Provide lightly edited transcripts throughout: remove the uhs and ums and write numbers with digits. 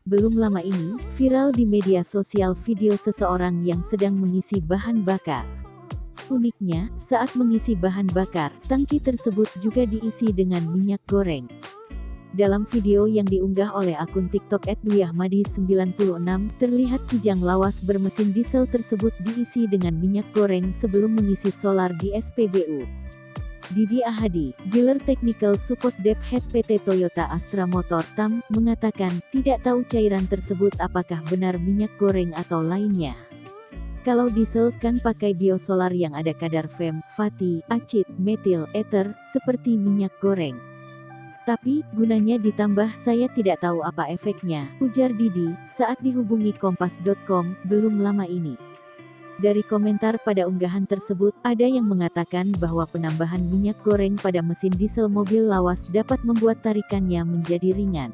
Belum lama ini, viral di media sosial video seseorang yang sedang mengisi bahan bakar. Uniknya, saat mengisi bahan bakar, tangki tersebut juga diisi dengan minyak goreng. Dalam video yang diunggah oleh akun TikTok @dwiahmadi96, terlihat kijang lawas bermesin diesel tersebut diisi dengan minyak goreng sebelum mengisi solar di SPBU. Didi Ahadi, Dealer Technical Support Dep Head PT Toyota Astra Motor TAM, mengatakan tidak tahu cairan tersebut apakah benar minyak goreng atau lainnya. Kalau diesel kan pakai biosolar yang ada kadar fem, fatty, acid, metil, ether, seperti minyak goreng. Tapi, gunanya ditambah saya tidak tahu apa efeknya, ujar Didi, saat dihubungi Kompas.com, belum lama ini. Dari komentar pada unggahan tersebut, ada yang mengatakan bahwa penambahan minyak goreng pada mesin diesel mobil lawas dapat membuat tarikannya menjadi ringan.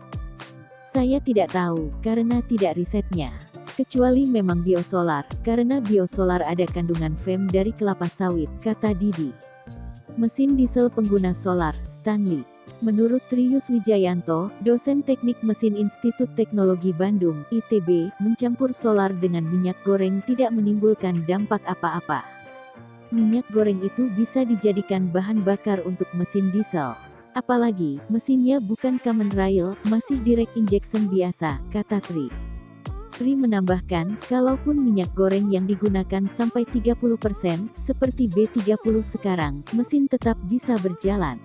Saya tidak tahu, karena tidak risetnya. Kecuali memang biosolar, karena biosolar ada kandungan fem dari kelapa sawit, kata Didi. Mesin diesel pengguna solar, Stanley. Menurut Trius Wijayanto, dosen teknik mesin Institut Teknologi Bandung, ITB, mencampur solar dengan minyak goreng tidak menimbulkan dampak apa-apa. Minyak goreng itu bisa dijadikan bahan bakar untuk mesin diesel. Apalagi, mesinnya bukan common rail, masih direct injection biasa, kata Tri. Tri menambahkan, kalaupun minyak goreng yang digunakan sampai 30%, seperti B30 sekarang, mesin tetap bisa berjalan.